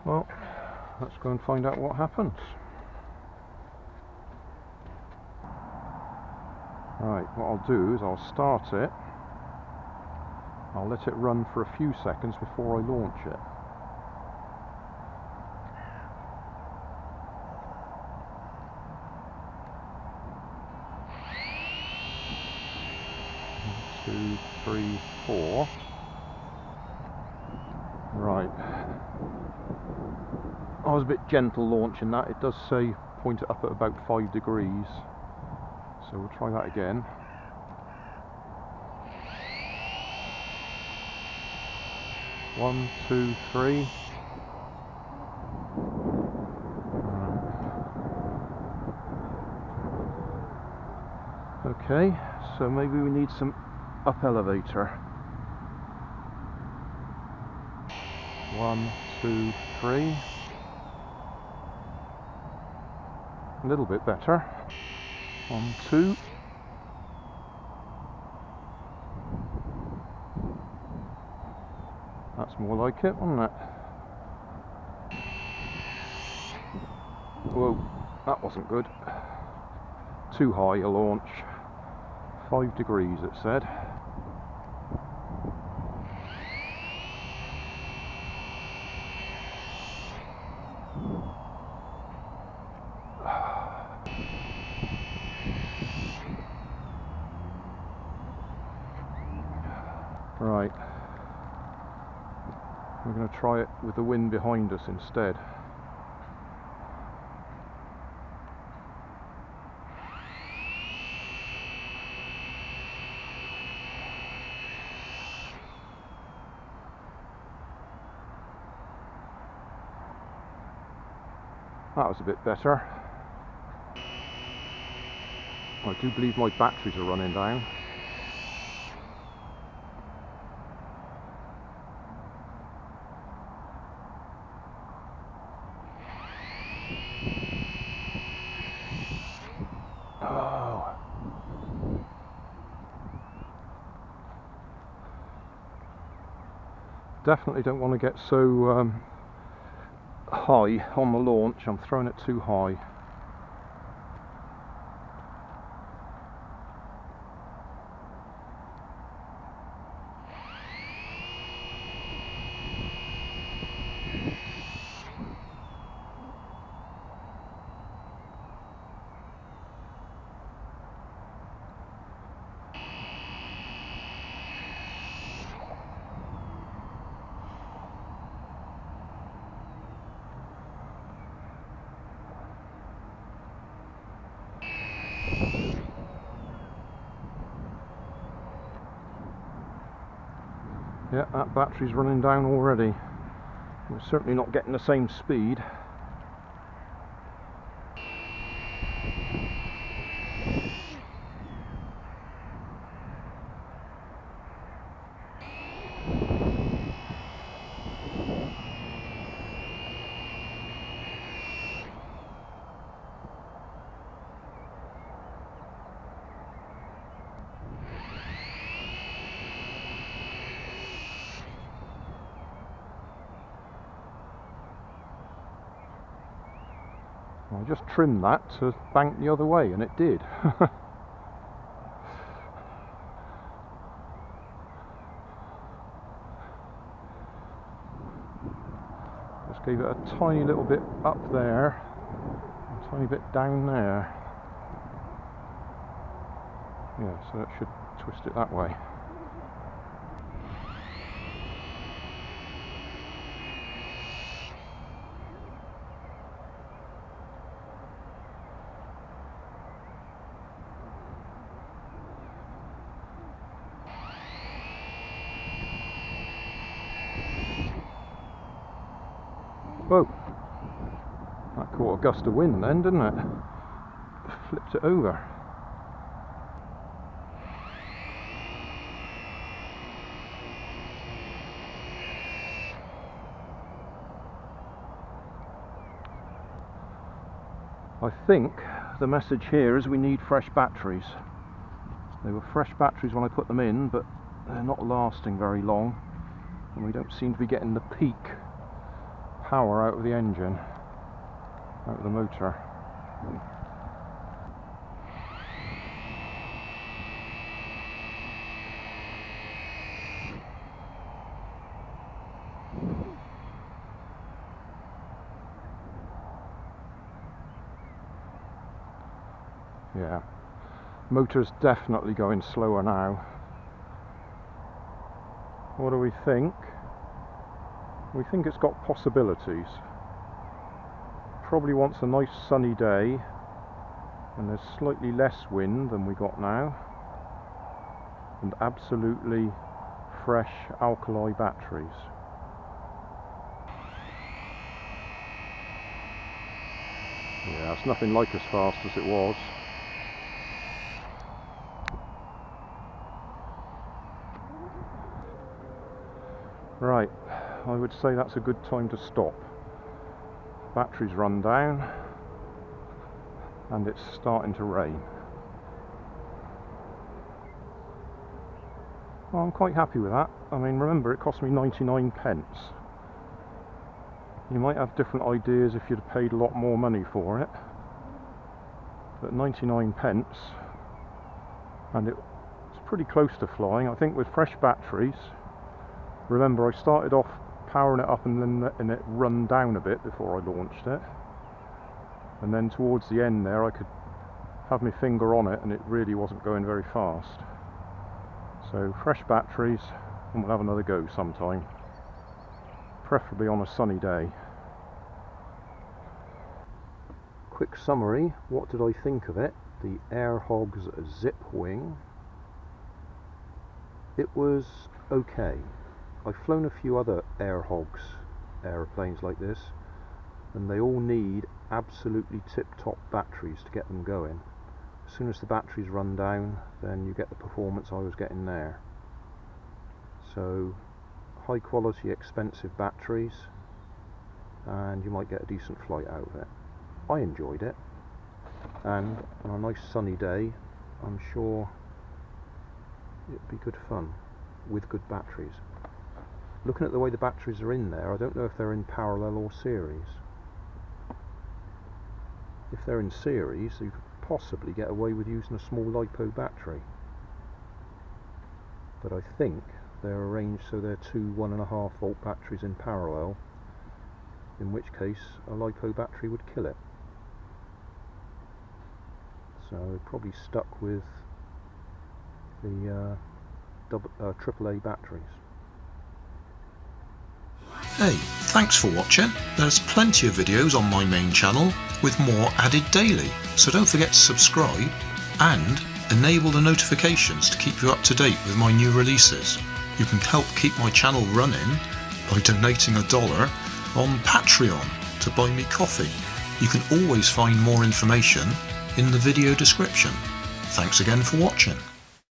Well, let's go and find out what happens. Right, what I'll do is I'll start it. I'll let it run for a few seconds before I launch it. One, 2, 3, 4. Right. I was a bit gentle launching that. It does say point it up at about 5 degrees. So we'll try that again. One, 2, 3. Okay, so maybe we need some up elevator. 1, 2, 3. A little bit better. 1, 2. That's more like it, wasn't it? Whoa, that wasn't good. Too high a launch. 5 degrees it said. Right, we're going to try it with the wind behind us instead. That was a bit better. I do believe my batteries are running down. Oh. Definitely don't want to get so high on the launch. I'm throwing it too high. Yeah, that battery's running down already. We're certainly not getting the same speed. I just trimmed that to bank the other way, and it did. Just gave it a tiny little bit up there, a tiny bit down there. Yeah, so that should twist it that way. Whoa, that caught a gust of wind then, didn't it? Flipped it over. I think the message here is we need fresh batteries. They were fresh batteries when I put them in, but they're not lasting very long, and we don't seem to be getting the peak power out of the engine, out of the motor. Yeah, motor's definitely going slower now. What do we think? We think it's got possibilities. Probably wants a nice sunny day and there's slightly less wind than we got now, and absolutely fresh alkali batteries. Yeah, it's nothing like as fast as it was. Right, I would say that's a good time to stop. Batteries run down and it's starting to rain. Well, I'm quite happy with that. I mean, remember, it cost me 99 pence. You might have different ideas if you'd have paid a lot more money for it, but 99 pence, and it's pretty close to flying. I think with fresh batteries, remember I started off powering it up and then letting it run down a bit before I launched it, and then towards the end there I could have my finger on it and it really wasn't going very fast. So fresh batteries, and we'll have another go sometime, preferably on a sunny day. Quick summary, what did I think of it? The Hogs Zip Wing. It was okay. I've flown a few other Hogs aeroplanes like this, and they all need absolutely tip-top batteries to get them going. As soon as the batteries run down, then you get the performance I was getting there. So high quality, expensive batteries, and you might get a decent flight out of it. I enjoyed it, and on a nice sunny day I'm sure it'd be good fun with good batteries. Looking at the way the batteries are in there, I don't know if they're in parallel or series. If they're in series, you could possibly get away with using a small LiPo battery, but I think they're arranged so they're two 1.5 volt batteries in parallel, in which case a LiPo battery would kill it. So probably stuck with the AAA batteries. Hey, thanks for watching. There's plenty of videos on my main channel with more added daily, so don't forget to subscribe and enable the notifications to keep you up to date with my new releases. You can help keep my channel running by donating $1 on Patreon to buy me coffee. You can always find more information in the video description. Thanks again for watching.